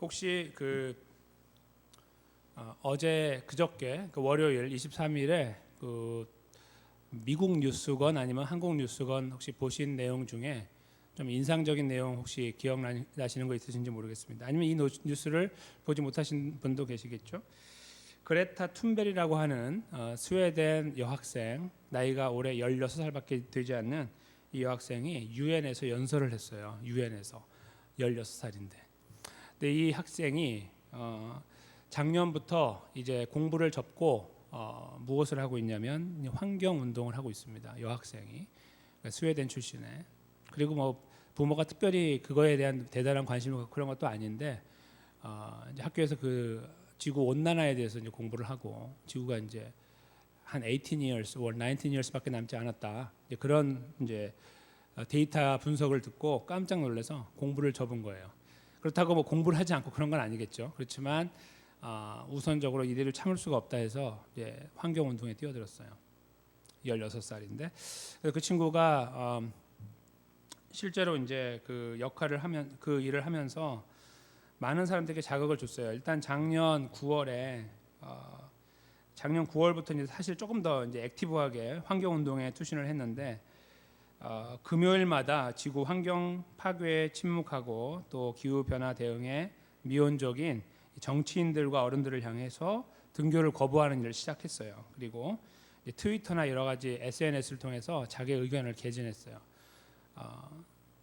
혹시 어제 그저께 그 월요일 23일에 그 미국 뉴스건 아니면 한국 뉴스건 혹시 보신 내용 중에 좀 인상적인 내용 혹시 기억나시는 거 있으신지 모르겠습니다. 아니면 이 뉴스를 보지 못하신 분도 계시겠죠. 그레타 툰베리라고 하는 스웨덴 여학생, 나이가 올해 16살밖에 되지 않는 이 여학생이 유엔에서 연설을 했어요. 유엔에서 16살인데. 근데 이 학생이 작년부터 이제 공부를 접고 무엇을 하고 있냐면 환경 운동을 하고 있습니다. 여학생이 그러니까 스웨덴 출신의. 그리고 뭐 부모가 특별히 그거에 대한 대단한 관심을 갖고 그런 것도 아닌데 이제 학교에서 그 지구 온난화에 대해서 이제 공부를 하고 지구가 이제 한 18 years or 19 years밖에 남지 않았다. 이제 그런 이제 데이터 분석을 듣고 깜짝 놀라서 공부를 접은 거예요. 그렇다고 뭐 공부를 하지 않고 그런 건 아니겠죠. 그렇지만 우선적으로 이대로 참을 수가 없다 해서 이제 환경 운동에 뛰어들었어요. 16살인데 그 친구가 실제로 이제 그 역할을 하면 그 일을 하면서 많은 사람들에게 자극을 줬어요. 일단 작년 9월부터 이제 사실 조금 더 이제 액티브하게 환경 운동에 투신을 했는데 금요일마다 지구 환경 파괴에 침묵하고 또 기후 변화 대응에 미온적인 정치인들과 어른들을 향해서 등교를 거부하는 일을 시작했어요. 그리고 트위터나 여러 가지 SNS를 통해서 자기의 의견을 개진했어요.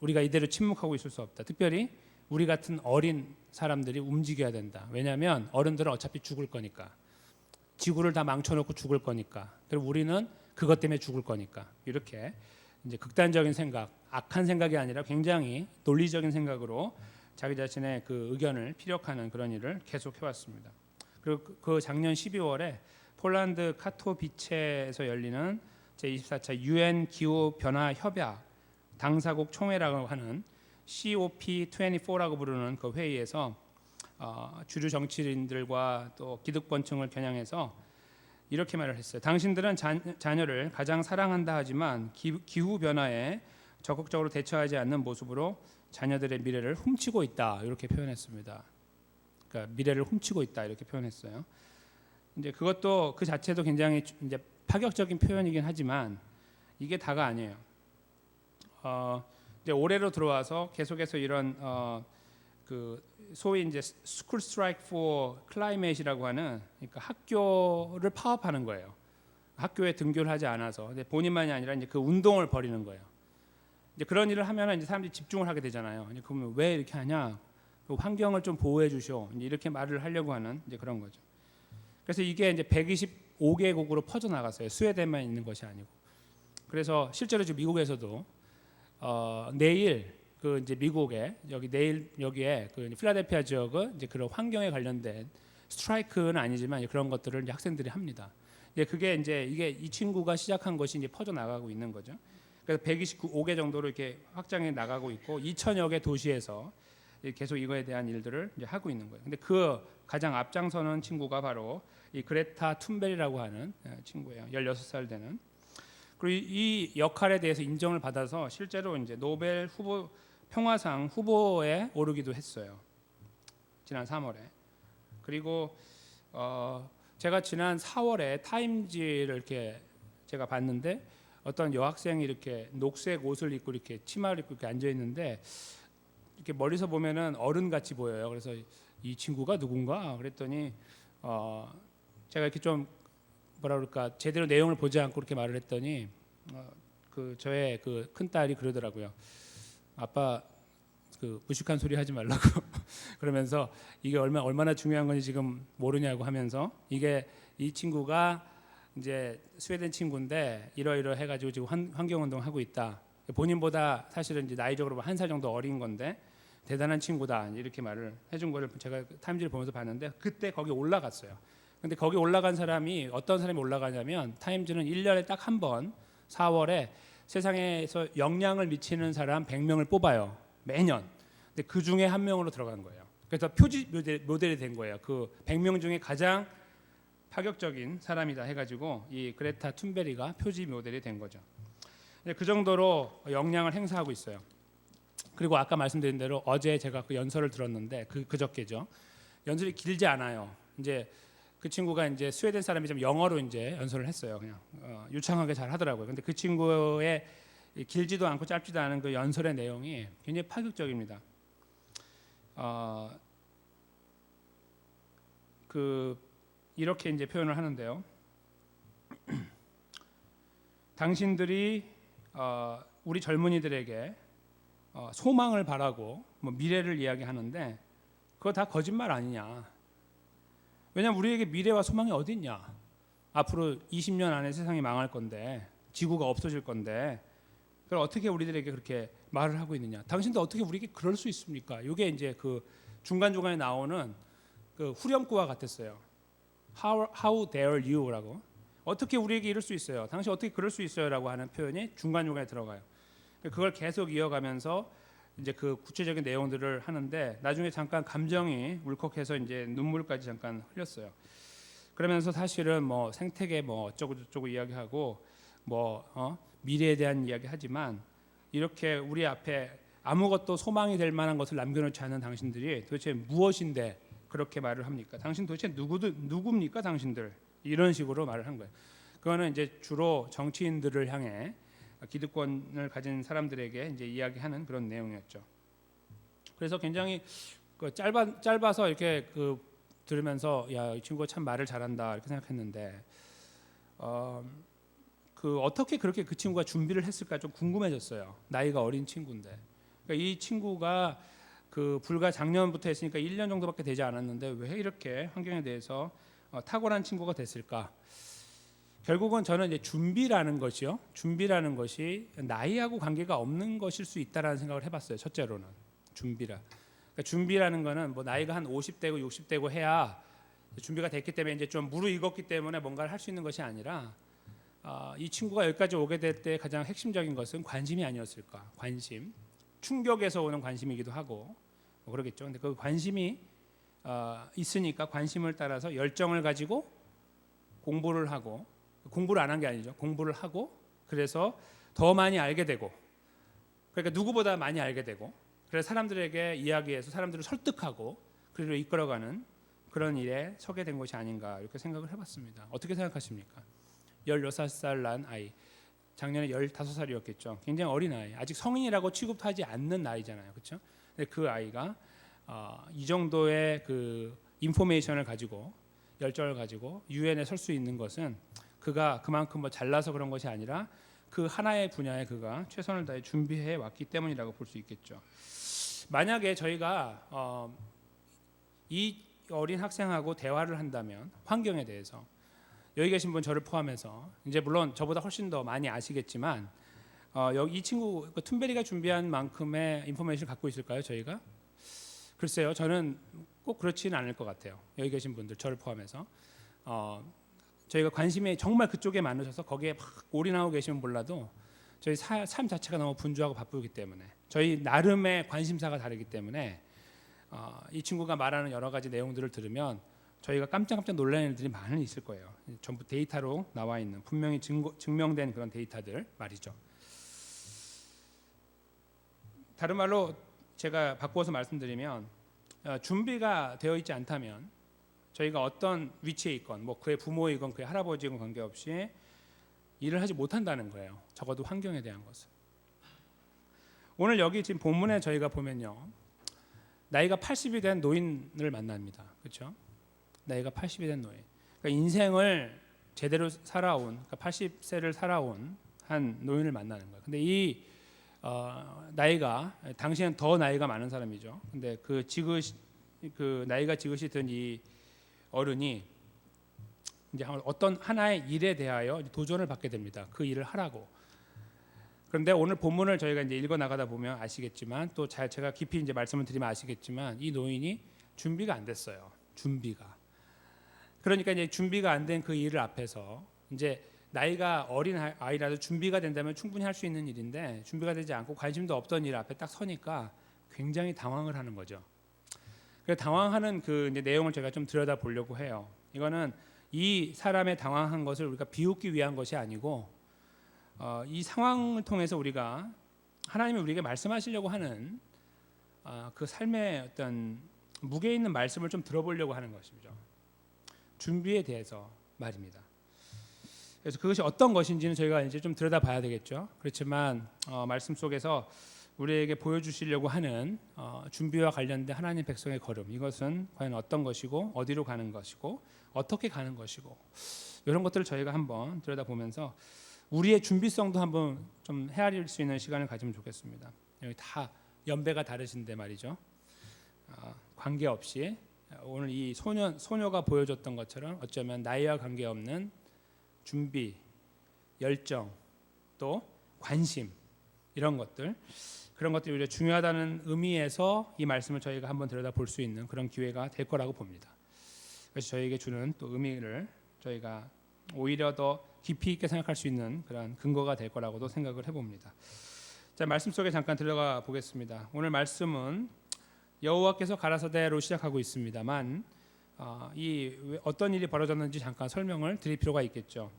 우리가 이대로 침묵하고 있을 수 없다. 특별히 우리 같은 어린 사람들이 움직여야 된다. 왜냐하면 어른들은 어차피 죽을 거니까. 지구를 다 망쳐놓고 죽을 거니까. 그리고 우리는 그것 때문에 죽을 거니까. 이렇게 이제 극단적인 생각, 악한 생각이 아니라 굉장히 논리적인 생각으로 자기 자신의 그 의견을 피력하는 그런 일을 계속 해왔습니다. 그리고 그 작년 12월에 폴란드 카토비체에서 열리는 제24차 유엔 기후 변화 협약 당사국 총회라고 하는 COP24라고 부르는 그 회의에서 주류 정치인들과 또 기득권층을 겨냥해서 이렇게 말을 했어요. 당신들은 자녀를 가장 사랑한다 하지만 기후 변화에 적극적으로 대처하지 않는 모습으로 자녀들의 미래를 훔치고 있다. 이렇게 표현했습니다. 그러니까 미래를 훔치고 있다. 이렇게 표현했어요. 이제 그것도 그 자체도 굉장히 이제 파격적인 표현이긴 하지만 이게 다가 아니에요. 이제 올해로 들어와서 계속해서 이런 그 소위 이제 스쿨 스트라이크 포 클라이메이트라고 하는 그러니까 학교를 파업하는 거예요. 학교에 등교를 하지 않아서 근데 본인만이 아니라 이제 그 운동을 벌이는 거예요. 이제 그런 일을 하면 이제 사람들이 집중을 하게 되잖아요. 그러면 왜 이렇게 하냐? 환경을 좀 보호해 주시오. 이렇게 말을 하려고 하는 이제 그런 거죠. 그래서 이게 이제 125개국으로 퍼져 나갔어요. 스웨덴만 있는 것이 아니고. 그래서 실제로 지금 미국에서도 내일 그 이제 미국에 내일 여기에 그 필라델피아 지역은 이제 그런 환경에 관련된 스트라이크는 아니지만 그런 것들을 이제 학생들이 합니다. 그게 이제 이게 이 친구가 시작한 것이 이제 퍼져 나가고 있는 거죠. 그래서 125개 정도로 이렇게 확장해 나가고 있고 2천여 개 도시에서 계속 이거에 대한 일들을 이제 하고 있는 거예요. 근데 그 가장 앞장서는 친구가 바로 이 그레타 툰베리라고 하는 친구예요. 16살 되는. 그리고 이 역할에 대해서 인정을 받아서 실제로 이제 노벨 평화상 후보에 오르기도 했어요. 지난 3월에. 그리고 제가 지난 4월에 타임지를 이렇게 제가 봤는데 어떤 여학생이 이렇게 녹색 옷을 입고 이렇게 치마를 입고 이렇게 앉아 있는데 이렇게 멀리서 보면은 어른 같이 보여요. 그래서 이 친구가 누군가 그랬더니 제가 이렇게 좀 뭐라 그럴까 제대로 내용을 보지 않고 그렇게 말을 했더니 그 저의 그 큰 딸이 그러더라고요. 아빠 그 무식한 소리 하지 말라고 그러면서 이게 얼마나 중요한 건지 지금 모르냐고 하면서 이게 이 친구가 이제 스웨덴 친구인데 이러이러 해가지고 지금 환경 운동 하고 있다. 본인보다 사실은 이제 나이적으로 한 살 정도 어린 건데 대단한 친구다 이렇게 말을 해준 거를 제가 타임지를 보면서 봤는데 그때 거기 올라갔어요. 근데 거기 올라간 사람이 어떤 사람이 올라가냐면 타임즈는 1년에 딱 한 번 4월에 세상에서 영향을 미치는 사람 100명을 뽑아요. 매년. 근데 그 중에 한 명으로 들어간 거예요. 그래서 표지 모델이 된 거예요. 그 100명 중에 가장 파격적인 사람이다 해가지고 이 그레타 툰베리가 표지 모델이 된 거죠. 그 정도로 영향을 행사하고 있어요. 그리고 아까 말씀드린 대로 어제 제가 그 연설을 들었는데 그저께죠. 연설이 길지 않아요. 이제 그 친구가 이제 스웨덴 사람이지만 영어로 이제 연설을 했어요. 그냥 유창하게 잘 하더라고요. 근데 그 친구의 길지도 않고 짧지도 않은 그 연설의 내용이 굉장히 파격적입니다. 이렇게 이제 표현을 하는데요. 당신들이 우리 젊은이들에게 소망을 바라고 뭐 미래를 이야기하는데 그거 다 거짓말 아니냐? 왜냐하면 우리에게 미래와 소망이 어디 있냐? 앞으로 20년 안에 세상이 망할 건데 지구가 없어질 건데 그걸 어떻게 우리들에게 그렇게 말을 하고 있느냐? 당신도 어떻게 우리에게 그럴 수 있습니까? 이게 이제 그 중간중간에 나오는 그 후렴구와 같았어요. How dare you라고. 어떻게 우리에게 이럴 수 있어요? 당신 어떻게 그럴 수 있어요라고 하는 표현이 중간중간에 들어가요. 그걸 계속 이어가면서 이제 그 구체적인 내용들을 하는데 나중에 잠깐 감정이 울컥해서 이제 눈물까지 잠깐 흘렸어요. 그러면서 사실은 뭐 생태계 뭐 어쩌고 저쩌고 이야기하고 뭐 미래에 대한 이야기하지만 이렇게 우리 앞에 아무것도 소망이 될 만한 것을 남겨놓지 않은 당신들이 도대체 무엇인데 그렇게 말을 합니까? 당신 도대체 누굽니까 당신들? 이런 식으로 말을 한 거예요. 그거는 이제 주로 정치인들을 향해 기득권을 가진 사람들에게 이제 이야기하는 그런 내용이었죠. 그래서 굉장히 짧아서 이렇게 들으면서 야, 이 친구가 참 말을 잘한다 이렇게 생각했는데 어떻게 그렇게 그 친구가 준비를 했을까 좀 궁금해졌어요. 나이가 어린 친구인데. 그러니까 이 친구가 불과 작년부터 했으니까 1년 정도밖에 되지 않았는데 왜 이렇게 환경에 대해서 탁월한 친구가 됐을까? 결국은 저는 이제 준비라는 것이 나이하고 관계가 없는 것일 수 있다라는 생각을 해봤어요. 첫째로는 그러니까 준비라는 거는 뭐 나이가 한 50대고 60대고 해야 준비가 됐기 때문에 이제 좀 무르익었기 때문에 뭔가를 할 수 있는 것이 아니라 이 친구가 여기까지 오게 될 때 가장 핵심적인 것은 관심이 아니었을까? 관심, 충격에서 오는 관심이기도 하고 뭐 그러겠죠. 근데 그 관심이 있으니까 관심을 따라서 열정을 가지고 공부를 하고. 공부를 안 한 게 아니죠. 공부를 하고 그래서 더 많이 알게 되고 그러니까 누구보다 많이 알게 되고 그래서 사람들에게 이야기해서 사람들을 설득하고 그리고 이끌어가는 그런 일에 서게 된 것이 아닌가 이렇게 생각을 해봤습니다. 어떻게 생각하십니까? 16살 난 아이 작년에 15살이었겠죠. 굉장히 어린 아이 아직 성인이라고 취급하지 않는 나이잖아요. 그렇죠? 근데 그 아이가 이 정도의 그 인포메이션을 가지고 열정을 가지고 유엔에 설 수 있는 것은 그가 그만큼 뭐 잘나서 그런 것이 아니라 그 하나의 분야에 그가 최선을 다해 준비해 왔기 때문이라고 볼 수 있겠죠. 만약에 저희가 이 어린 학생하고 대화를 한다면 환경에 대해서 여기 계신 분 저를 포함해서 이제 물론 저보다 훨씬 더 많이 아시겠지만 여기 이 친구 툰베리가 준비한 만큼의 인포메이션을 갖고 있을까요? 저희가? 글쎄요. 저는 꼭 그렇지는 않을 것 같아요. 여기 계신 분들 저를 포함해서 저희가 관심이 정말 그쪽에 많으셔서 거기에 막 올인하고 계시면 몰라도 저희 삶 자체가 너무 분주하고 바쁘기 때문에 저희 나름의 관심사가 다르기 때문에 이 친구가 말하는 여러 가지 내용들을 들으면 저희가 깜짝깜짝 놀라는 일들이 많이 있을 거예요. 전부 데이터로 나와 있는 분명히 증명된 그런 데이터들 말이죠. 다른 말로 제가 바꾸어서 말씀드리면 준비가 되어 있지 않다면 저희가 어떤 위치에 있건 뭐 그의 부모이건 그의 할아버지건 관계없이 일을 하지 못한다는 거예요. 적어도 환경에 대한 것은. 오늘 여기 지금 본문에 저희가 보면요. 나이가 80이 된 노인을 만납니다. 그렇죠? 나이가 80이 된 노인. 그러니까 인생을 제대로 살아온, 그러니까 80세를 살아온 한 노인을 만나는 거예요. 근데 이 나이가 당시엔 더 나이가 많은 사람이죠. 근데 그 나이가 지긋이 든 이 어른이 이제 어떤 하나의 일에 대하여 도전을 받게 됩니다. 그 일을 하라고. 그런데 오늘 본문을 저희가 이제 읽어 나가다 보면 아시겠지만 또 제가 깊이 이제 말씀을 드리면 아시겠지만 이 노인이 준비가 안 됐어요. 준비가. 그러니까 이제 준비가 안 된 그 일을 앞에서 이제 나이가 어린 아이라도 준비가 된다면 충분히 할 수 있는 일인데 준비가 되지 않고 관심도 없던 일 앞에 딱 서니까 굉장히 당황을 하는 거죠. 그래서 당황하는 그 이제 내용을 제가 좀 들여다 보려고 해요. 이거는 이 사람의 당황한 것을 우리가 비웃기 위한 것이 아니고 이 상황을 통해서 우리가 하나님이 우리에게 말씀하시려고 하는 그 삶의 어떤 무게 있는 말씀을 좀 들어보려고 하는 것이죠. 준비에 대해서 말입니다. 그래서 그것이 어떤 것인지는 저희가 이제 좀 들여다봐야 되겠죠. 그렇지만 말씀 속에서 우리에게 보여주시려고 하는 준비와 관련된 하나님 백성의 걸음, 이것은 과연 어떤 것이고 어디로 가는 것이고 어떻게 가는 것이고 이런 것들을 저희가 한번 들여다보면서 우리의 준비성도 한번 좀 헤아릴 수 있는 시간을 가지면 좋겠습니다. 여기 다 연배가 다르신데 말이죠. 관계없이 오늘 이 소녀가 보여줬던 것처럼 어쩌면 나이와 관계없는 준비, 열정, 또 관심 이런 것들, 그런 것들이 우리가 중요하다는 의미에서 이 말씀을 저희가 한번 들여다볼 수 있는 그런 기회가 될 거라고 봅니다. 그래서 저희에게 주는 또 의미를 저희가 오히려 더 깊이 있게 생각할 수 있는 그런 근거가 될 거라고도 생각을 해봅니다. 자, 말씀 속에 잠깐 들어가 보겠습니다. 오늘 말씀은 여호와께서 가라사대로 시작하고 있습니다만 이 어떤 일이 벌어졌는지 잠깐 설명을 드릴 필요가 있겠죠.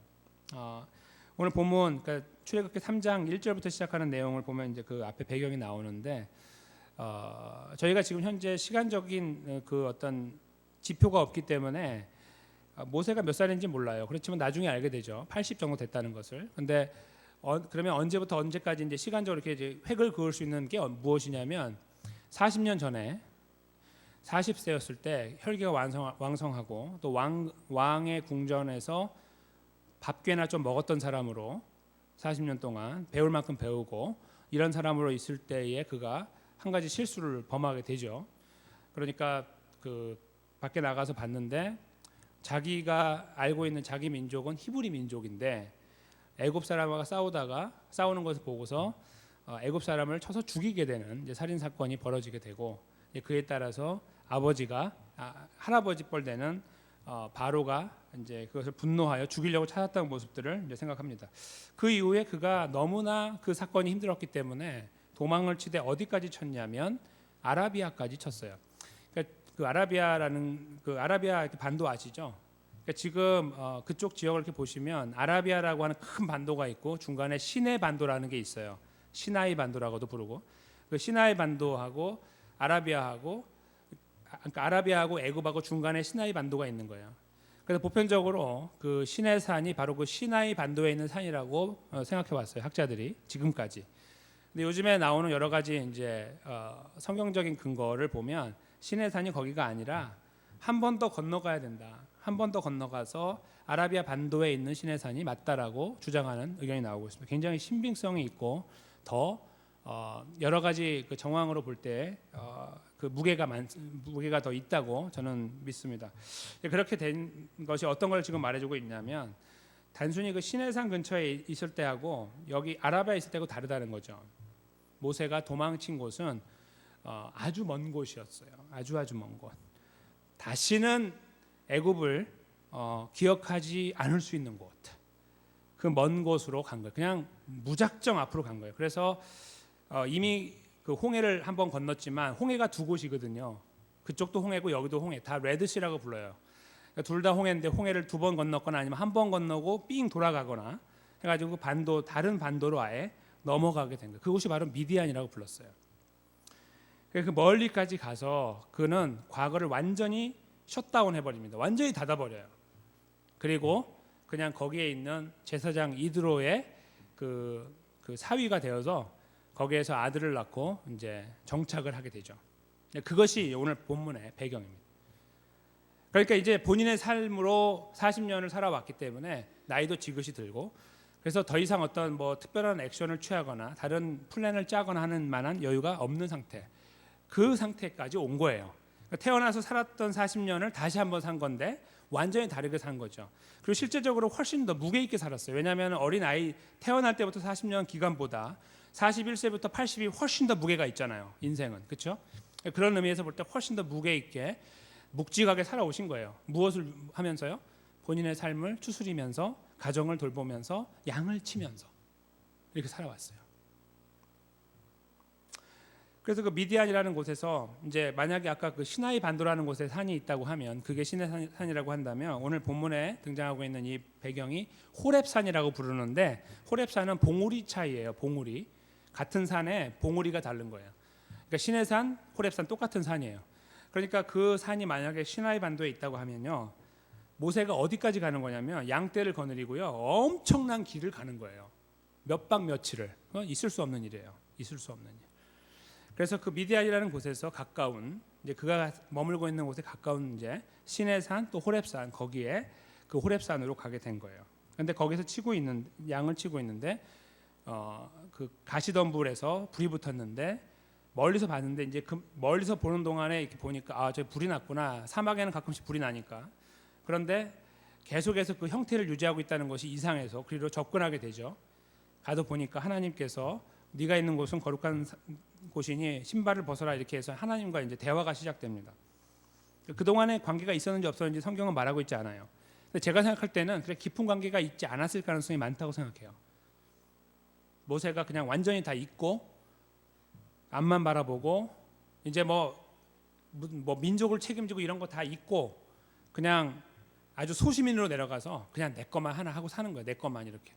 오늘 본문 그러니까 출애굽기 3장 1절부터 시작하는 내용을 보면 이제 그 앞에 배경이 나오는데 저희가 지금 현재 시간적인 그 어떤 지표가 없기 때문에 모세가 몇 살인지 몰라요. 그렇지만 나중에 알게 되죠. 80 정도 됐다는 것을. 근데 그러면 언제부터 언제까지 이제 시간적으로 이렇게 이제 획을 그을 수 있는 게 무엇이냐면 40년 전에 40세였을 때 혈기가 왕성하고 또 왕의 궁전에서 밥 꽤나 좀 먹었던 사람으로 40년 동안 배울 만큼 배우고 이런 사람으로 있을 때에 그가 한 가지 실수를 범하게 되죠. 그러니까 그 밖에 나가서 봤는데 자기가 알고 있는 자기 민족은 히브리 민족인데 애굽 사람과 싸우는 것을 보고서 애굽 사람을 쳐서 죽이게 되는 이제 살인 사건이 벌어지게 되고 그에 따라서 아버지가 할아버지 뻘 되는 바로가 이제 그것을 분노하여 죽이려고 찾았던 모습들을 이제 생각합니다. 그 이후에 그가 너무나 그 사건이 힘들었기 때문에 도망을 치되 어디까지 쳤냐면 아라비아까지 쳤어요. 그러니까 그 아라비아 반도 아시죠? 그러니까 지금 그쪽 지역을 이렇게 보시면 아라비아라고 하는 큰 반도가 있고 중간에 시내 반도라는 게 있어요. 시나이 반도라고도 부르고 그 시나이 반도하고 아라비아하고 그러니까 아라비아하고 애굽하고 중간에 시나이 반도가 있는 거예요. 그래서 보편적으로 그 시내산이 바로 그 시나이 반도에 있는 산이라고 생각해왔어요. 학자들이 지금까지. 근데 요즘에 나오는 여러 가지 이제 성경적인 근거를 보면 시내산이 거기가 아니라 한 번 더 건너가야 된다. 한 번 더 건너가서 아라비아 반도에 있는 시내산이 맞다라고 주장하는 의견이 나오고 있습니다. 굉장히 신빙성이 있고 더 여러 가지 그 정황으로 볼 때 그 무게가 더 있다고 저는 믿습니다. 그렇게 된 것이 어떤 걸 지금 말해주고 있냐면 단순히 그 시내산 근처에 있을 때하고 여기 아라비아에 있을 때하고 다르다는 거죠. 모세가 도망친 곳은 아주 먼 곳이었어요. 아주 먼 곳. 다시는 애굽을 기억하지 않을 수 있는 곳. 그 먼 곳으로 간 거예요. 그냥 무작정 앞으로 간 거예요. 그래서 이미 그 홍해를 한번 건넜지만 홍해가 두 곳이거든요. 그쪽도 홍해고 여기도 홍해. 다 레드시라고 불러요. 그러니까 둘 다 홍해인데 홍해를 두 번 건넜거나 아니면 한 번 건너고 삥 돌아가거나 해가지고 다른 반도로 아예 넘어가게 된 거예요. 그곳이 바로 미디안이라고 불렀어요. 그 멀리까지 가서 그는 과거를 완전히 셧다운 해버립니다. 완전히 닫아버려요. 그리고 그냥 거기에 있는 제사장 이드로의 그 사위가 되어서 거기에서 아들을 낳고 이제 정착을 하게 되죠. 그것이 오늘 본문의 배경입니다. 그러니까 이제 본인의 삶으로 40년을 살아왔기 때문에 나이도 지긋이 들고 그래서 더 이상 어떤 뭐 특별한 액션을 취하거나 다른 플랜을 짜거나 하는 만한 여유가 없는 상태. 그 상태까지 온 거예요. 그러니까 태어나서 살았던 40년을 다시 한번 산 건데 완전히 다르게 산 거죠. 그리고 실제적으로 훨씬 더 무게 있게 살았어요. 왜냐하면 어린 아이 태어날 때부터 40년 기간보다 41세부터 80이 훨씬 더 무게가 있잖아요. 인생은 그렇죠? 그런 의미에서 볼 때 훨씬 더 무게 있게 묵직하게 살아오신 거예요. 무엇을 하면서요? 본인의 삶을 추스리면서 가정을 돌보면서 양을 치면서 이렇게 살아왔어요. 그래서 그 미디안이라는 곳에서 이제 만약에 아까 그 시나이 반도라는 곳에 산이 있다고 하면 그게 시내산이라고 한다면 오늘 본문에 등장하고 있는 이 배경이 호렙산이라고 부르는데 호렙산은 봉우리 차이예요. 봉우리. 같은 산에 봉우리가 다른 거예요. 그러니까 시내산, 호렙산 똑같은 산이에요. 그러니까 그 산이 만약에 시나이 반도에 있다고 하면요, 모세가 어디까지 가는 거냐면 양떼를 거느리고요, 엄청난 길을 가는 거예요. 몇 박 며칠을. 그건 있을 수 없는 일이에요. 있을 수 없는 일. 그래서 그 미디안이라는 곳에서 가까운, 이제 그가 머물고 있는 곳에 가까운 이제 시내산 또 호렙산, 거기에 그 호렙산으로 가게 된 거예요. 근데 거기서 양을 치고 있는데 그 가시덤불에서 불이 붙었는데, 멀리서 봤는데 이제 그 멀리서 보는 동안에 이렇게 보니까 아, 저기 불이 났구나. 사막에는 가끔씩 불이 나니까. 그런데 계속해서 그 형태를 유지하고 있다는 것이 이상해서 그리로 접근하게 되죠. 가도 보니까 하나님께서 네가 있는 곳은 거룩한 곳이니 신발을 벗어라, 이렇게 해서 하나님과 이제 대화가 시작됩니다. 그 동안에 관계가 있었는지 없었는지 성경은 말하고 있지 않아요. 근데 제가 생각할 때는 그래 깊은 관계가 있지 않았을 가능성이 많다고 생각해요. 모세가 그냥 완전히 다 잊고 앞만 바라보고 이제 뭐 민족을 책임지고 이런 거 다 잊고 그냥 아주 소시민으로 내려가서 그냥 내 것만 하나 하고 사는 거예요. 내 것만 이렇게.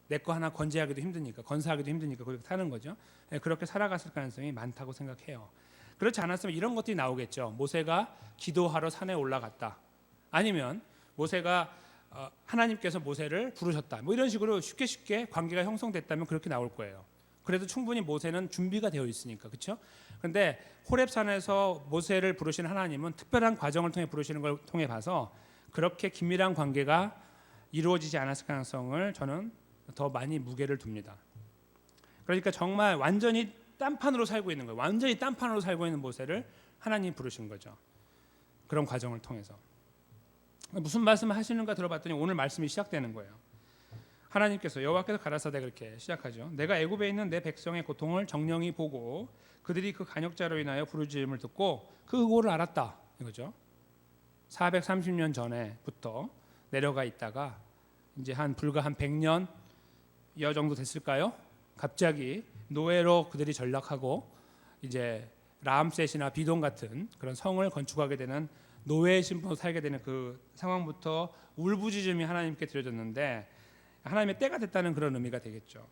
내 거 하나 건재하기도 힘드니까, 건사하기도 힘드니까 그렇게 사는 거죠. 그렇게 살아갔을 가능성이 많다고 생각해요. 그렇지 않았으면 이런 것들이 나오겠죠. 모세가 기도하러 산에 올라갔다. 아니면 모세가 하나님께서 모세를 부르셨다. 뭐 이런 식으로 쉽게 관계가 형성됐다면 그렇게 나올 거예요. 그래도 충분히 모세는 준비가 되어 있으니까, 그렇죠? 그런데 호렙산에서 모세를 부르신 하나님은 특별한 과정을 통해 부르시는 걸 통해 봐서 그렇게 긴밀한 관계가 이루어지지 않았을 가능성을 저는 더 많이 무게를 둡니다. 그러니까 정말 완전히 딴판으로 살고 있는 거예요. 완전히 딴판으로 살고 있는 모세를 하나님이 부르신 거죠. 그런 과정을 통해서. 무슨 말씀을 하시는가 들어봤더니 오늘 말씀이 시작되는 거예요. 하나님께서, 여호와께서 가라사대 그렇게 시작하죠. 내가 애굽에 있는 내 백성의 고통을 정령히 보고 그들이 그 간역자로 인하여 부르짖음을 듣고 그 의고를 알았다, 이거죠. 430년 전에부터 내려가 있다가 이제 불과 한 100년 여 정도 됐을까요? 갑자기 노예로 그들이 전락하고 이제 라암셋이나 비돈 같은 그런 성을 건축하게 되는 노예의 신분으로 살게 되는 그 상황부터 울부짖음이 하나님께 드려졌는데 하나님의 때가 됐다는 그런 의미가 되겠죠.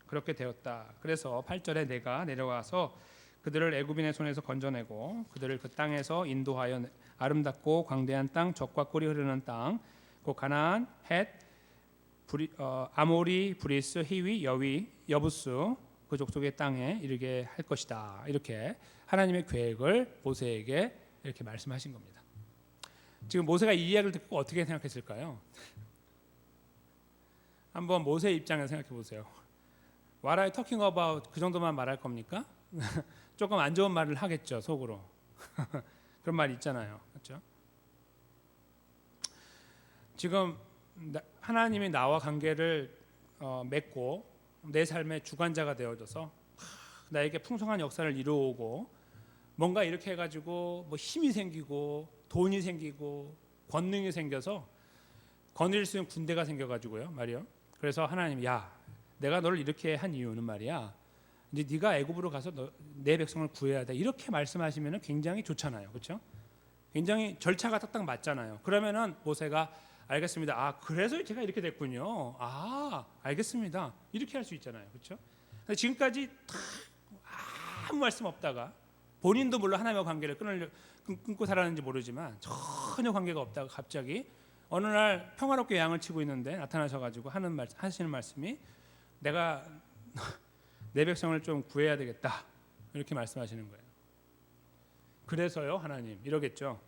그렇게 되었다. 그래서 8절에 내가 내려와서 그들을 애굽인의 손에서 건져내고 그들을 그 땅에서 인도하여 아름답고 광대한 땅, 젖과 꿀이 흐르는 땅, 그 가나안, 헷, 아모리, 브리스, 히위, 여위, 여부스 그 족속의 땅에 이르게 할 것이다. 이렇게 하나님의 계획을 모세에게 이렇게 말씀하신 겁니다. 지금 모세가 이 이야기를 듣고 어떻게 생각했을까요? 한번 모세의 입장에서 생각해 보세요. What are you talking about? 그 정도만 말할 겁니까? 조금 안 좋은 말을 하겠죠, 속으로. 그런 말 있잖아요, 그렇죠? 지금 하나님이 나와 관계를 맺고 내 삶의 주관자가 되어져서 나에게 풍성한 역사를 이루어오고 뭔가 이렇게 해가지고 뭐 힘이 생기고 돈이 생기고 권능이 생겨서 거느릴 수 있는 군대가 생겨가지고요, 말이요. 그래서 하나님이, 야, 내가 너를 이렇게 한 이유는 말이야, 이제 네가 애굽으로 가서 내 백성을 구해야 돼, 이렇게 말씀하시면 굉장히 좋잖아요, 그렇죠? 굉장히 절차가 딱딱 맞잖아요. 그러면은 모세가 알겠습니다. 아, 그래서 제가 이렇게 됐군요. 아, 알겠습니다. 이렇게 할 수 있잖아요, 그렇죠? 근데 지금까지 아무 말씀 없다가 본인도 물론 하나님과 관계를 끊고 살았는지 모르지만 전혀 관계가 없다가 갑자기 어느 날 평화롭게 양을 치고 있는데 나타나셔가지고 하시는 말씀이 내가 내 백성을 좀 구해야 되겠다, 이렇게 말씀하시는 거예요. 그래서요, 하나님 이러겠죠.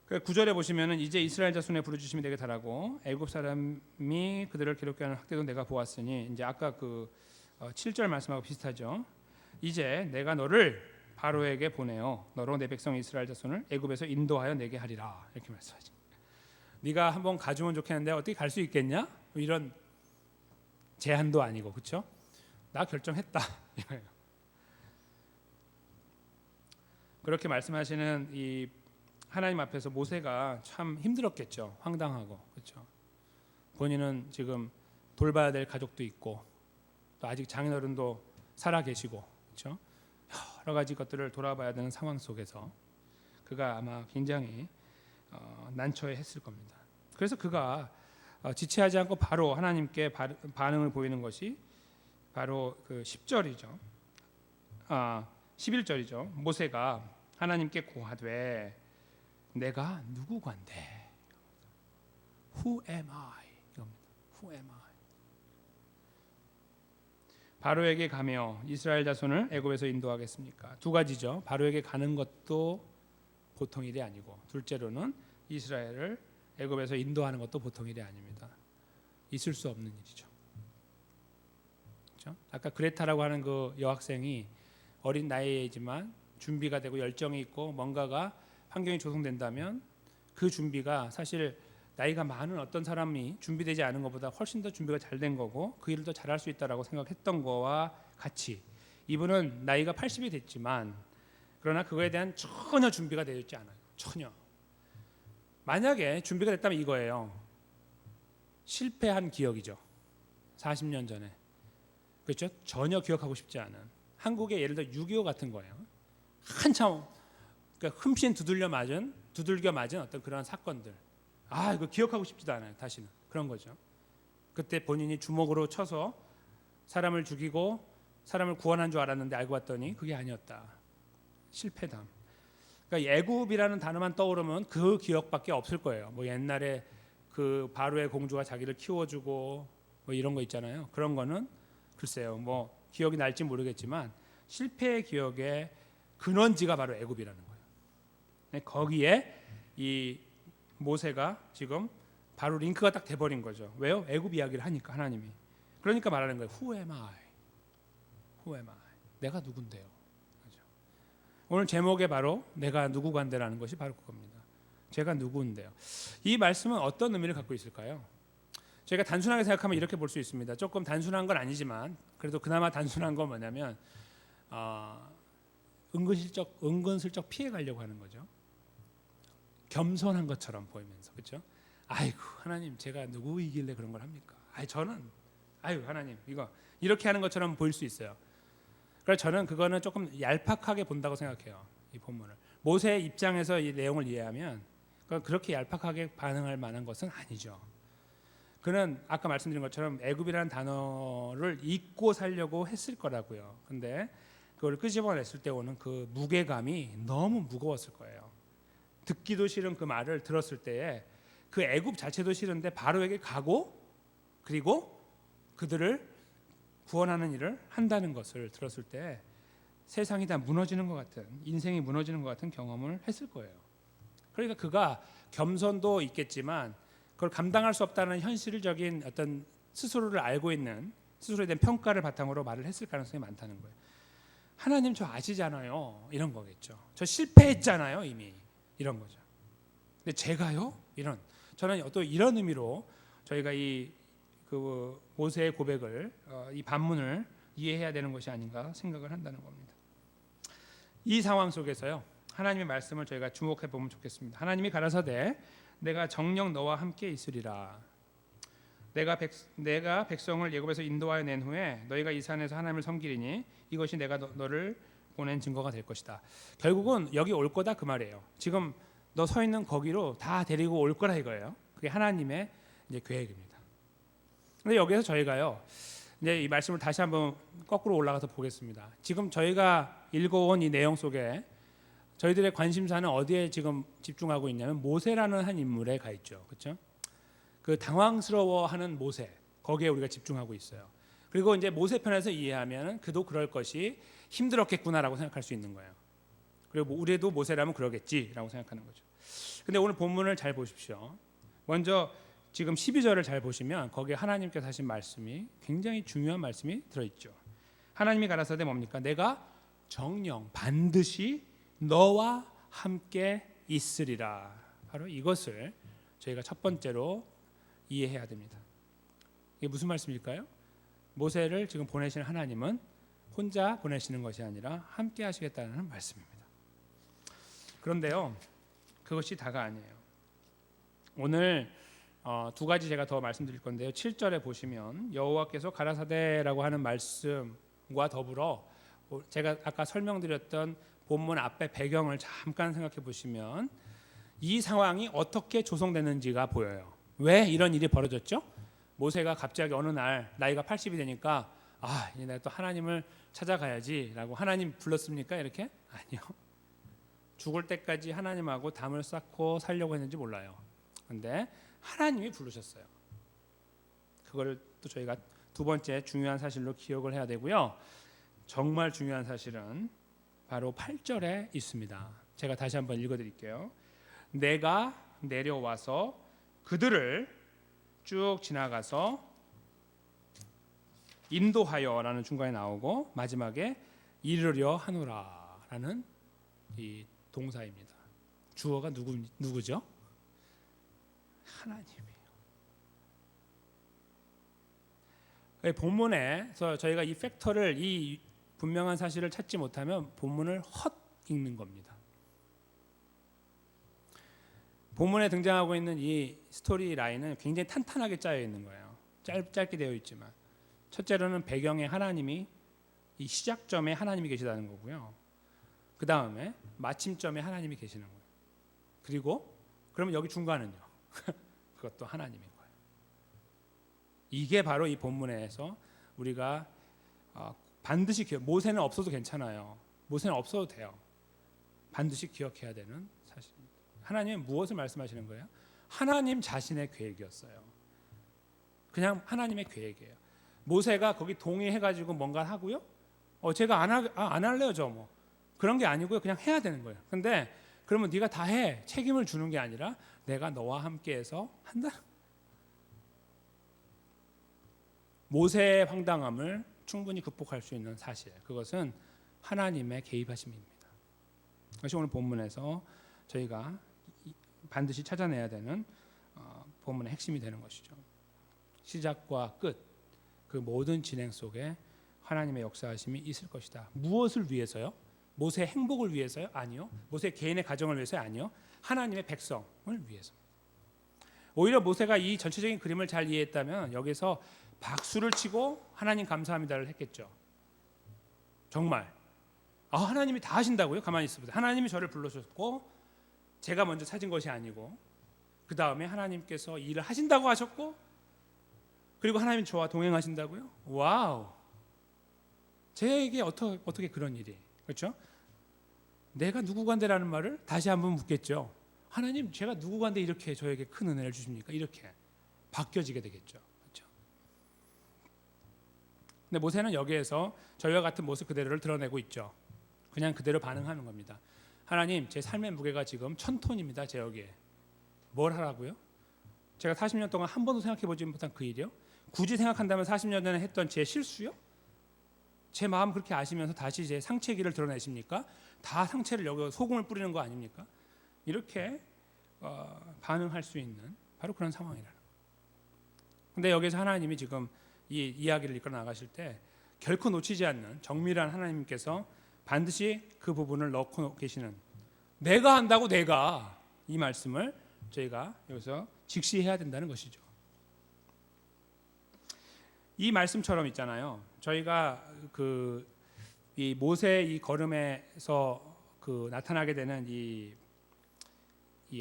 9절에 보시면은 이제 이스라엘 자손의 부르짖음이 내게 달하고 애굽 사람이 그들을 괴롭게 하는 학대도 내가 보았으니, 이제 아까 그 7절 말씀하고 비슷하죠. 이제 내가 너를 바로에게 보내어 너로 내 백성 이스라엘 자손을 애굽에서 인도하여 내게 하리라, 이렇게 말씀하죠. 네가 한번 가주면 좋겠는데 어떻게 갈 수 있겠냐? 이런 제한도 아니고, 그렇죠? 나 결정했다, 이거예요. 그렇게 말씀하시는 이 하나님 앞에서 모세가 참 힘들었겠죠. 황당하고, 그렇죠? 본인은 지금 돌봐야 될 가족도 있고 또 아직 장인어른도 살아 계시고, 그렇죠? 여러 가지 것들을 돌아봐야 되는 상황 속에서 그가 아마 굉장히 난처해했을 겁니다. 그래서 그가 지체하지 않고 바로 하나님께 반응을 보이는 것이 바로 그 10절이죠. 11절이죠. 모세가 하나님께 고하되 내가 누구관데? Who am I? 이겁니다. Who am I? 바로에게 가며 이스라엘 자손을 애굽에서 인도하겠습니까? 두 가지죠. 바로에게 가는 것도 보통 일이 아니고, 둘째로는 이스라엘을 애굽에서 인도하는 것도 보통 일이 아닙니다. 있을 수 없는 일이죠. 그렇죠? 아까 그레타라고 하는 그 여학생이 어린 나이이지만 준비가 되고 열정이 있고 뭔가가 환경이 조성된다면 그 준비가 사실 나이가 많은 어떤 사람이 준비되지 않은 것보다 훨씬 더 준비가 잘 된 거고 그 일을 더 잘할 수 있다라고 생각했던 거와 같이 이분은 나이가 80이 됐지만 그러나 그거에 대한 전혀 준비가 되어 있지 않아요. 전혀. 만약에 준비가 됐다면 이거예요. 실패한 기억이죠. 40년 전에. 그렇죠? 전혀 기억하고 싶지 않은. 한국의 예를 들어 6.25 같은 거예요. 한참 그러니까 흠씬 두들겨 맞은 어떤 그런 사건들. 이거 기억하고 싶지도 않아요. 다시는. 그런 거죠. 그때 본인이 주먹으로 쳐서 사람을 죽이고 사람을 구원한 줄 알았는데 알고 봤더니 그게 아니었다. 실패담. 그러니까 애굽이라는 단어만 떠오르면 그 기억밖에 없을 거예요. 뭐 옛날에 그 바로의 공주가 자기를 키워주고 뭐 이런 거 있잖아요. 그런 거는 글쎄요. 뭐 기억이 날지 모르겠지만 실패의 기억의 근원지가 바로 애굽이라는 거예요. 거기에 이 모세가 지금 바로 링크가 딱 돼버린 거죠. 왜요? 애굽 이야기를 하니까 하나님이. 그러니까 말하는 거예요. Who am I? Who am I? 내가 누군데요? 그렇죠? 오늘 제목에 바로 내가 누구간데라는 것이 바로 그겁니다. 제가 누구인데요. 이 말씀은 어떤 의미를 갖고 있을까요? 저희가 단순하게 생각하면 이렇게 볼 수 있습니다. 조금 단순한 건 아니지만 그래도 그나마 단순한 건 뭐냐면 은근슬쩍 피해 가려고 하는 거죠. 겸손한 것처럼 보이면서. 그렇죠? 아이고 하나님 제가 누구이길래 그런 걸 합니까? 저는 하나님 이거 이렇게 하는 것처럼 보일 수 있어요. 그래서 저는 그거는 조금 얄팍하게 본다고 생각해요. 이 본문을 모세의 입장에서 이 내용을 이해하면 그렇게 얄팍하게 반응할 만한 것은 아니죠. 그는 아까 말씀드린 것처럼 애굽이라는 단어를 잊고 살려고 했을 거라고요. 근데 그걸 끄집어냈을 때 오는 그 무게감이 너무 무거웠을 거예요. 듣기도 싫은 그 말을 들었을 때에 그 애굽 자체도 싫은데 바로에게 가고 그리고 그들을 구원하는 일을 한다는 것을 들었을 때 세상이 다 무너지는 것 같은, 인생이 무너지는 것 같은 경험을 했을 거예요. 그러니까 그가 겸손도 있겠지만 그걸 감당할 수 없다는 현실적인 어떤 스스로를 알고 있는 스스로에 대한 평가를 바탕으로 말을 했을 가능성이 많다는 거예요. 하나님 저 아시잖아요. 이런 거겠죠. 저 실패했잖아요 이미. 이런 거죠. 근데 제가요? 저는 또 이런 의미로 저희가 그 모세의 고백을 이 반문을 이해해야 되는 것이 아닌가 생각을 한다는 겁니다. 이 상황 속에서요 하나님의 말씀을 저희가 주목해 보면 좋겠습니다. 하나님이 가라사대 내가 정녕 너와 함께 있으리라. 내가 백성을 애굽에서 인도하여 낸 후에 너희가 이 산에서 하나님을 섬기리니 이것이 내가 너를 보낸 증거가 될 것이다. 결국은 여기 올 거다 그 말이에요. 지금 너 서 있는 거기로 다 데리고 올 거라 이거예요. 그게 하나님의 이제 계획입니다. 근데 여기서 저희가요 이제 이 말씀을 다시 한번 거꾸로 올라가서 보겠습니다. 지금 저희가 읽어온 이 내용 속에 저희들의 관심사는 어디에 지금 집중하고 있냐면 모세라는 한 인물에 가 있죠. 그렇죠? 그 당황스러워하는 모세 거기에 우리가 집중하고 있어요. 그리고 이제 모세 편에서 이해하면 그도 그럴 것이 힘들었겠구나라고 생각할 수 있는 거예요. 그리고 우리도 모세라면 그러겠지라고 생각하는 거죠. 근데 오늘 본문을 잘 보십시오. 먼저 지금 12절을 잘 보시면 거기에 하나님께서 하신 말씀이 굉장히 중요한 말씀이 들어있죠. 하나님이 가라사대 뭡니까? 내가 정녕 반드시 너와 함께 있으리라. 바로 이것을 저희가 첫 번째로 이해해야 됩니다. 이게 무슨 말씀일까요? 모세를 지금 보내신 하나님은 혼자 보내시는 것이 아니라 함께 하시겠다는 말씀입니다. 그런데요, 그것이 다가 아니에요. 오늘 두 가지 제가 더 말씀드릴 건데요. 7절에 보시면 여호와께서 가라사대라고 하는 말씀과 더불어 제가 아까 설명드렸던 본문 앞에 배경을 잠깐 생각해 보시면 이 상황이 어떻게 조성되는지가 보여요. 왜 이런 일이 벌어졌죠? 모세가 갑자기 어느 날 나이가 80이 되니까 이제 내가 또 하나님을 찾아가야지라고 하나님 불렀습니까? 이렇게? 아니요. 죽을 때까지 하나님하고 담을 쌓고 살려고 했는지 몰라요. 근데 하나님이 부르셨어요. 그걸 또 저희가 두 번째 중요한 사실로 기억을 해야 되고요. 정말 중요한 사실은 바로 8절에 있습니다. 제가 다시 한번 읽어드릴게요. 내가 내려와서 그들을 쭉 지나가서 인도하여라는 중간에 나오고 마지막에 이르려 하노라라는 이 동사입니다. 주어가 누구죠? 하나님이에요. 본문에서 저희가 이 팩터를, 이 분명한 사실을 찾지 못하면 본문을 헛 읽는 겁니다. 본문에 등장하고 있는 이 스토리 라인은 굉장히 탄탄하게 짜여 있는 거예요. 짧게 되어 있지만 첫째로는 배경에 하나님이, 이 시작점에 하나님이 계시다는 거고요. 그 다음에 마침점에 하나님이 계시는 거예요. 그리고 그러면 여기 중간은요. 그것도 하나님인 거예요. 이게 바로 이 본문에서 우리가 반드시 모세는 없어도 괜찮아요. 모세는 없어도 돼요. 반드시 기억해야 되는 사실입니다. 하나님은 무엇을 말씀하시는 거예요? 하나님 자신의 계획이었어요. 그냥 하나님의 계획이에요. 모세가 거기 동의해가지고 뭔가 하고요. 제가 안 할래요, 저 뭐. 그런 게 아니고요. 그냥 해야 되는 거예요. 근데 그러면 네가 다 해. 책임을 주는 게 아니라 내가 너와 함께해서 한다. 모세의 황당함을 충분히 극복할 수 있는 사실. 그것은 하나님의 개입하심입니다. 그것이 오늘 본문에서 저희가 반드시 찾아내야 되는 본문의 핵심이 되는 것이죠. 시작과 끝, 그 모든 진행 속에 하나님의 역사하심이 있을 것이다. 무엇을 위해서요? 모세의 행복을 위해서요? 아니요. 모세 개인의 가정을 위해서요? 아니요. 하나님의 백성을 위해서. 오히려 모세가 이 전체적인 그림을 잘 이해했다면 여기서 박수를 치고 하나님 감사합니다를 했겠죠. 정말 하나님이 다 하신다고요? 가만히 있어보세요. 하나님이 저를 불러주셨고 제가 먼저 찾은 것이 아니고 그 다음에 하나님께서 일을 하신다고 하셨고 그리고 하나님 저와 동행하신다고요? 와우. 제게 어떻게 그런 일이, 그렇죠? 내가 누구간데라는 말을 다시 한번 묻겠죠. 하나님, 제가 누구간데 이렇게 저에게 큰 은혜를 주십니까? 이렇게 바뀌어지게 되겠죠. 그렇죠? 근데 모세는 여기에서 저희와 같은 모습 그대로를 드러내고 있죠. 그냥 그대로 반응하는 겁니다. 하나님, 제 삶의 무게가 지금 1000톤입니다. 제 여기에. 뭘 하라고요? 제가 40년 동안 한 번도 생각해 보지 못한 그 일이요? 굳이 생각한다면 40년 전에 했던 제 실수요? 제 마음 그렇게 아시면서 다시 제 상체기를 드러내십니까? 다 상체를 여기 소금을 뿌리는 거 아닙니까? 이렇게 반응할 수 있는 바로 그런 상황이라는 거예요. 근데 여기서 하나님이 지금 이 이야기를 이끌어 나가실 때 결코 놓치지 않는 정밀한 하나님께서 반드시 그 부분을 넣고 계시는, 내가 한다고 내가, 이 말씀을 저희가 여기서 직시해야 된다는 것이죠. 이 말씀처럼 있잖아요. 저희가 이 모세 이 걸음에서 나타나게 되는 이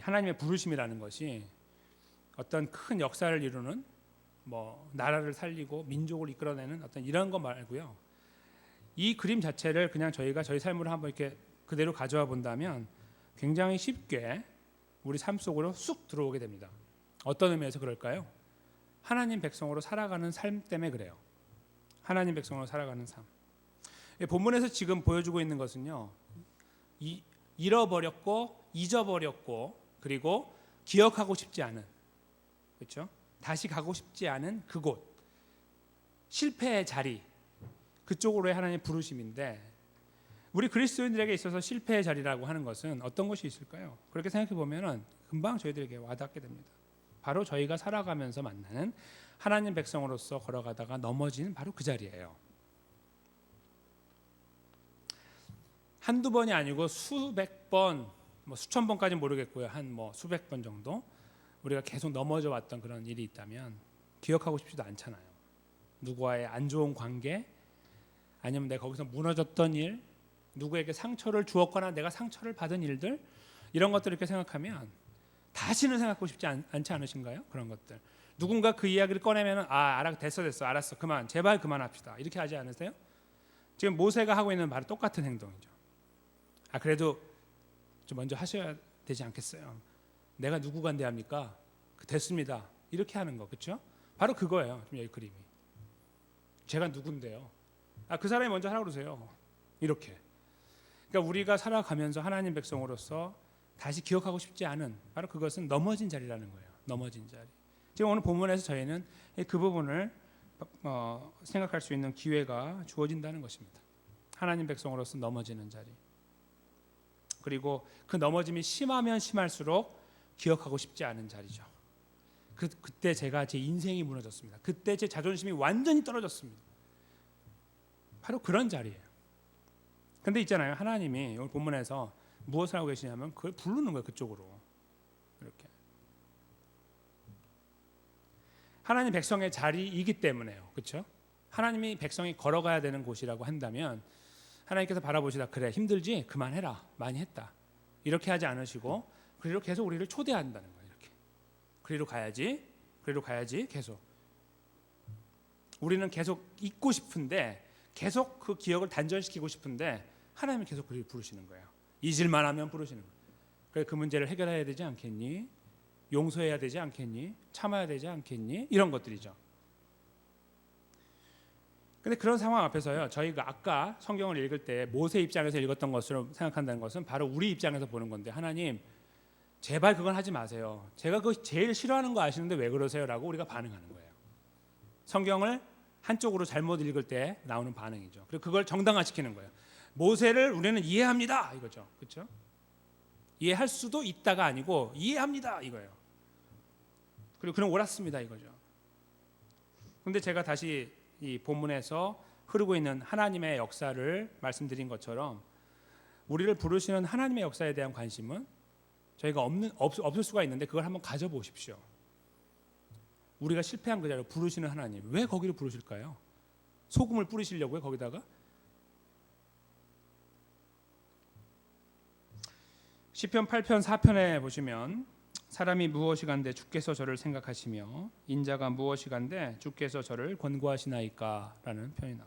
하나님의 부르심이라는 것이 어떤 큰 역사를 이루는, 뭐 나라를 살리고 민족을 이끌어내는 어떤 이런 거 말고요. 이 그림 자체를 그냥 저희가 저희 삶으로 한번 이렇게 그대로 가져와 본다면 굉장히 쉽게 우리 삶 속으로 쑥 들어오게 됩니다. 어떤 의미에서 그럴까요? 하나님 백성으로 살아가는 삶 때문에 그래요. 하나님 백성으로 살아가는 삶. 본문에서 지금 보여주고 있는 것은요, 잃어버렸고 잊어버렸고 그리고 기억하고 싶지 않은, 그렇죠? 다시 가고 싶지 않은 그곳, 실패의 자리, 그쪽으로의 하나님의 부르심인데, 우리 그리스도인들에게 있어서 실패의 자리라고 하는 것은 어떤 것이 있을까요? 그렇게 생각해 보면은 금방 저희들에게 와닿게 됩니다. 바로 저희가 살아가면서 만나는 하나님 백성으로서 걸어가다가 넘어지는 바로 그 자리예요. 한두 번이 아니고 수백 번, 뭐 수천 번까지는 모르겠고요. 한 뭐 수백 번 정도 우리가 계속 넘어져 왔던 그런 일이 있다면 기억하고 싶지도 않잖아요. 누구와의 안 좋은 관계, 아니면 내가 거기서 무너졌던 일, 누구에게 상처를 주었거나 내가 상처를 받은 일들, 이런 것들을 이렇게 생각하면 다시는 생각하고 싶지 않지 않으신가요? 그런 것들. 누군가 그 이야기를 꺼내면 됐어 알았어 그만 제발 그만합시다 이렇게 하지 않으세요? 지금 모세가 하고 있는 바로 똑같은 행동이죠. 그래도 좀 먼저 하셔야 되지 않겠어요? 내가 누구 관대합니까? 됐습니다 이렇게 하는 거 그렇죠? 바로 그거예요. 좀 여기 그림이 제가 누군데요? 그 사람이 먼저 하라고 그러세요. 이렇게. 그러니까 우리가 살아가면서 하나님 백성으로서 다시 기억하고 싶지 않은 바로 그것은 넘어진 자리라는 거예요. 넘어진 자리. 지금 오늘 본문에서 저희는 그 부분을 생각할 수 있는 기회가 주어진다는 것입니다. 하나님 백성으로서 넘어지는 자리. 그리고 그 넘어짐이 심하면 심할수록 기억하고 싶지 않은 자리죠. 그때 제가 제 인생이 무너졌습니다. 그때 제 자존심이 완전히 떨어졌습니다. 바로 그런 자리예요. 근데 있잖아요. 하나님이 오늘 본문에서 무엇을 하고 계시냐면 그걸 부르는 거예요. 그쪽으로. 이렇게. 하나님 백성의 자리이기 때문에요. 그렇죠? 하나님이 백성이 걸어가야 되는 곳이라고 한다면 하나님께서 바라보시다 그래 힘들지? 그만해라. 많이 했다. 이렇게 하지 않으시고 그리로 계속 우리를 초대한다는 거예요. 이렇게. 그리로 가야지 계속. 우리는 계속 잊고 싶은데 계속 그 기억을 단전시키고 싶은데 하나님이 계속 그를 부르시는 거예요. 잊을만 하면 부르시는 거예요. 그래서 그 문제를 해결해야 되지 않겠니? 용서해야 되지 않겠니? 참아야 되지 않겠니? 이런 것들이죠. 근데 그런 상황 앞에서요. 저희가 아까 성경을 읽을 때 모세 입장에서 읽었던 것으로 생각한다는 것은 바로 우리 입장에서 보는 건데 하나님 제발 그건 하지 마세요. 제가 그거 제일 싫어하는 거 아시는데 왜 그러세요? 라고 우리가 반응하는 거예요. 성경을 한쪽으로 잘못 읽을 때 나오는 반응이죠. 그리고 그걸 정당화시키는 거예요. 모세를 우리는 이해합니다 이거죠. 그렇죠? 이해할 수도 있다가 아니고 이해합니다 이거예요. 그리고 그는 옳았습니다 이거죠. 그런데 제가 다시 이 본문에서 흐르고 있는 하나님의 역사를 말씀드린 것처럼 우리를 부르시는 하나님의 역사에 대한 관심은 저희가 없을 수가 있는데 그걸 한번 가져보십시오. 우리가 실패한 그 자리로 부르시는 하나님 왜 거기를 부르실까요? 소금을 뿌리시려고요 거기다가? 시편 8편 4편에 보시면 사람이 무엇이간데 주께서 저를 생각하시며 인자가 무엇이간데 주께서 저를 권고하시나이까 라는 표현이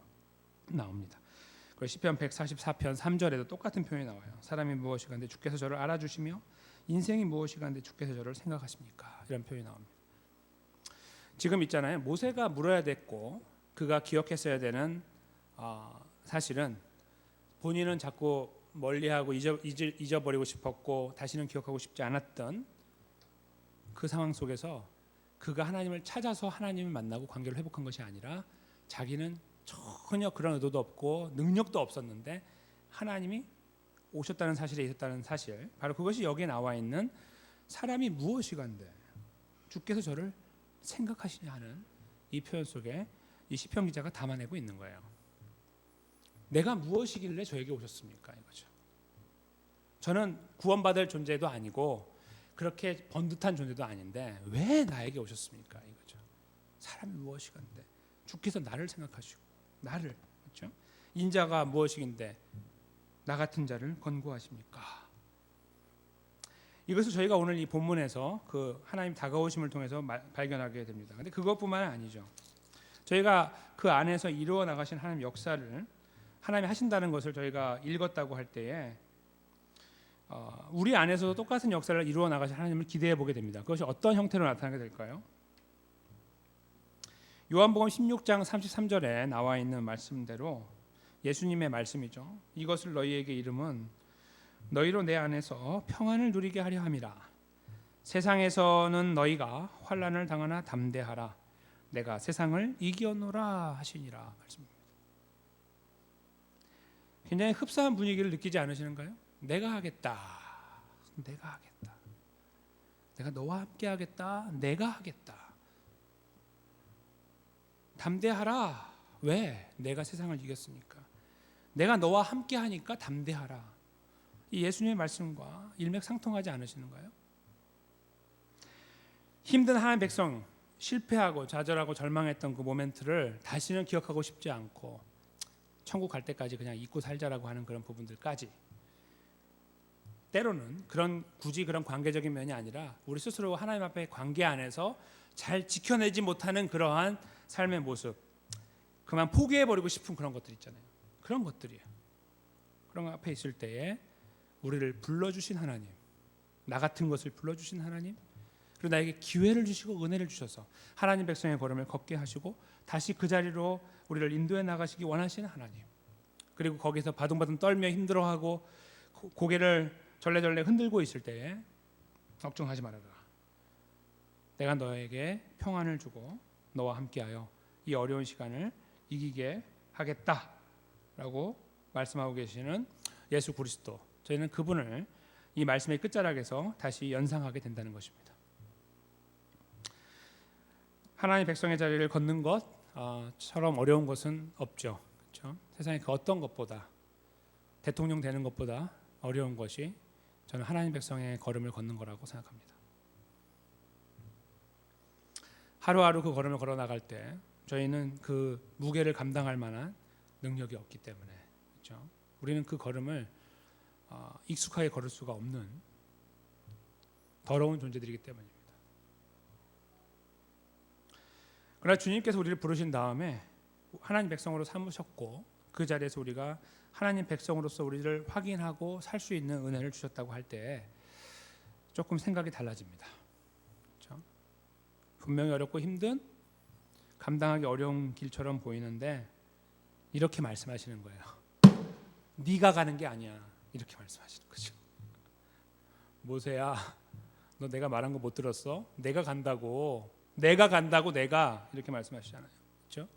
나옵니다. 그리고 시편 144편 3절에도 똑같은 표현이 나와요. 사람이 무엇이간데 주께서 저를 알아주시며 인생이 무엇이간데 주께서 저를 생각하십니까 이런 표현이 나옵니다. 지금 있잖아요. 모세가 물어야 됐고 그가 기억했어야 되는 사실은 본인은 자꾸 멀리하고 잊어버리고 싶었고 다시는 기억하고 싶지 않았던 그 상황 속에서 그가 하나님을 찾아서 하나님을 만나고 관계를 회복한 것이 아니라 자기는 전혀 그런 의도도 없고 능력도 없었는데 하나님이 오셨다는 사실에 있었다는 사실 바로 그것이 여기에 나와 있는 사람이 무엇이간데 주께서 저를 생각하시냐 하는 이 표현 속에 이 시편 기자가 담아내고 있는 거예요. 내가 무엇이길래 저에게 오셨습니까 이거죠. 저는 구원받을 존재도 아니고 그렇게 번듯한 존재도 아닌데 왜 나에게 오셨습니까 이거죠. 사람이 무엇이간데 주께서 나를 생각하시고 나를 그렇죠? 인자가 무엇이긴데 나 같은 자를 권고하십니까? 이것을 저희가 오늘 이 본문에서 그 하나님 다가오심을 통해서 발견하게 됩니다. 근데 그것뿐만 아니죠. 저희가 그 안에서 이루어 나가신 하나님 역사를 하나님이 하신다는 것을 저희가 읽었다고 할 때에 우리 안에서도 똑같은 역사를 이루어 나가신 하나님을 기대해 보게 됩니다. 그것이 어떤 형태로 나타나게 될까요? 요한복음 16장 33절에 나와 있는 말씀대로 예수님의 말씀이죠. 이것을 너희에게 이름은 너희로 내 안에서 평안을 누리게 하려 함이라. 세상에서는 너희가 환난을 당하나 담대하라. 내가 세상을 이기었노라 하시니라 말씀입니다. 굉장히 흡사한 분위기를 느끼지 않으시는가요? 내가 하겠다. 내가 너와 함께 하겠다. 내가 하겠다. 담대하라. 왜? 내가 세상을 이겼으니까. 내가 너와 함께 하니까 담대하라. 이 예수님의 말씀과 일맥상통하지 않으시는가요? 힘든 하나님 백성, 실패하고 좌절하고 절망했던 그 모멘트를 다시는 기억하고 싶지 않고 천국 갈 때까지 그냥 잊고 살자라고 하는 그런 부분들까지 때로는 굳이 그런 관계적인 면이 아니라 우리 스스로 하나님 앞에 관계 안에서 잘 지켜내지 못하는 그러한 삶의 모습, 그만 포기해버리고 싶은 그런 것들 있잖아요. 그런 것들이에요. 그런 거 앞에 있을 때에 우리를 불러주신 하나님, 나 같은 것을 불러주신 하나님, 그리고 나에게 기회를 주시고 은혜를 주셔서 하나님 백성의 걸음을 걷게 하시고 다시 그 자리로 우리를 인도해 나가시기 원하시는 하나님, 그리고 거기서 바둥바둥 떨며 힘들어하고 고개를 절레절레 흔들고 있을 때에 걱정하지 말아라. 내가 너에게 평안을 주고 너와 함께하여 이 어려운 시간을 이기게 하겠다라고 말씀하고 계시는 예수 그리스도, 저희는 그분을 이 말씀의 끝자락에서 다시 연상하게 된다는 것입니다. 하나님 백성의 자리를 걷는 것처럼 어려운 것은 없죠. 그렇죠? 세상에 그 어떤 것보다, 대통령 되는 것보다 어려운 것이 저는 하나님 백성의 걸음을 걷는 거라고 생각합니다. 하루하루 그 걸음을 걸어 나갈 때 저희는 그 무게를 감당할 만한 능력이 없기 때문에, 그렇죠? 우리는 그 걸음을 익숙하게 걸을 수가 없는 더러운 존재들이기 때문입니다. 그러나 주님께서 우리를 부르신 다음에 하나님 백성으로 삼으셨고 그 자리에서 우리가 하나님 백성으로서 우리를 확인하고 살 수 있는 은혜를 주셨다고 할 때 조금 생각이 달라집니다. 그렇죠? 분명히 어렵고 힘든, 감당하기 어려운 길처럼 보이는데 이렇게 말씀하시는 거예요. 네가 가는 게 아니야. 이렇게 말씀하시는 거죠. 모세야, 너 내가 말한 거 못 들었어? 내가 간다고 내가 이렇게 말씀하시잖아요. 그렇죠?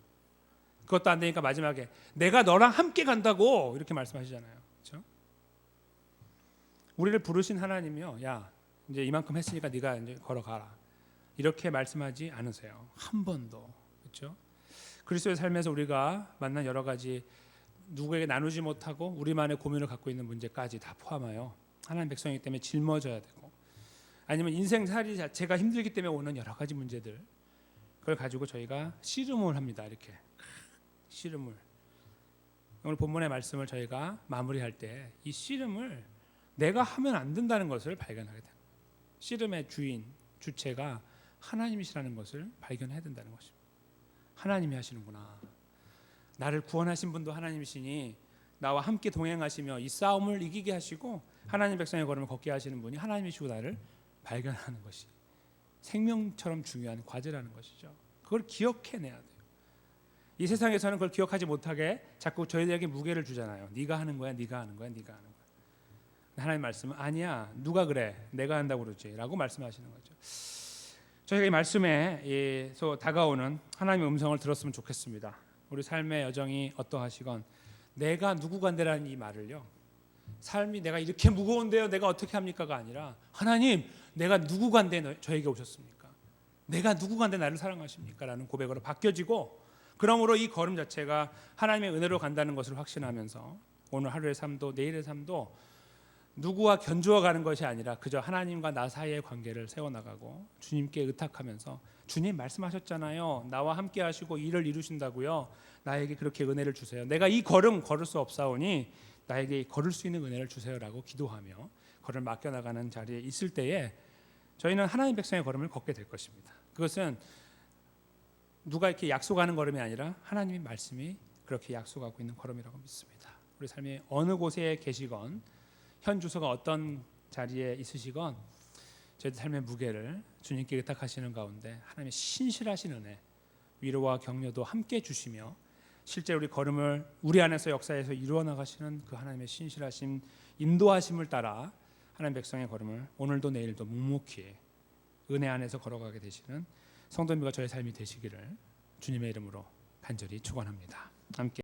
그것도 안 되니까 마지막에 내가 너랑 함께 간다고 이렇게 말씀하시잖아요. 그렇죠? 우리를 부르신 하나님이요, 야 이제 이만큼 했으니까 네가 이제 걸어가라 이렇게 말씀하지 않으세요. 한 번도. 그렇죠? 그리스도의 삶에서 우리가 만난 여러 가지 누구에게 나누지 못하고 우리만의 고민을 갖고 있는 문제까지 다 포함하여 하나님 백성이기 때문에 짊어져야 되고, 아니면 인생살이 자체가 힘들기 때문에 오는 여러 가지 문제들, 그걸 가지고 저희가 씨름을 합니다. 이렇게 씨름을. 오늘 본문의 말씀을 저희가 마무리할 때 이 씨름을 내가 하면 안 된다는 것을 발견하게 됩니다. 씨름의 주체가 하나님이시라는 것을 발견해야 된다는 것입니다. 하나님이 하시는구나. 나를 구원하신 분도 하나님이시니 나와 함께 동행하시며 이 싸움을 이기게 하시고 하나님 백성의 걸음을 걷게 하시는 분이 하나님이시고 나를 발견하는 것이 생명처럼 중요한 과제라는 것이죠. 그걸 기억해내야 돼요. 이 세상에서는 그걸 기억하지 못하게 자꾸 저희들에게 무게를 주잖아요. 네가 하는 거야, 네가 하는 거야, 네가 하는 거야. 하나님 말씀은 아니야, 누가 그래, 내가 한다고 그러지 라고 말씀하시는 거죠. 저희가 이 말씀에서 다가오는 하나님의 음성을 들었으면 좋겠습니다. 우리 삶의 여정이 어떠하시건 내가 누구간데라는 이 말을요, 삶이 내가 이렇게 무거운데요 내가 어떻게 합니까가 아니라 하나님 내가 누구간데 저에게 오셨습니까? 내가 누구간데 나를 사랑하십니까? 라는 고백으로 바뀌어지고, 그러므로 이 걸음 자체가 하나님의 은혜로 간다는 것을 확신하면서 오늘 하루의 삶도 내일의 삶도 누구와 견주어 가는 것이 아니라 그저 하나님과 나 사이의 관계를 세워나가고 주님께 의탁하면서, 주님 말씀하셨잖아요, 나와 함께 하시고 일을 이루신다고요, 나에게 그렇게 은혜를 주세요, 내가 이 걸음 걸을 수 없사오니 나에게 걸을 수 있는 은혜를 주세요라고 기도하며 걸음을 맡겨나가는 자리에 있을 때에 저희는 하나님 백성의 걸음을 걷게 될 것입니다. 그것은 누가 이렇게 약속하는 걸음이 아니라 하나님의 말씀이 그렇게 약속하고 있는 걸음이라고 믿습니다. 우리 삶이 어느 곳에 계시건, 현 주소가 어떤 자리에 있으시건 저희 삶의 무게를 주님께 의탁하시는 가운데 하나님의 신실하신 은혜, 위로와 격려도 함께 주시며 실제 우리 걸음을 우리 안에서 역사에서 이루어 나가시는 그 하나님의 신실하신 인도하심을 따라 하나님 백성의 걸음을 오늘도 내일도 묵묵히 은혜 안에서 걸어가게 되시는 성도님과 저의 삶이 되시기를 주님의 이름으로 간절히 축원합니다. 함께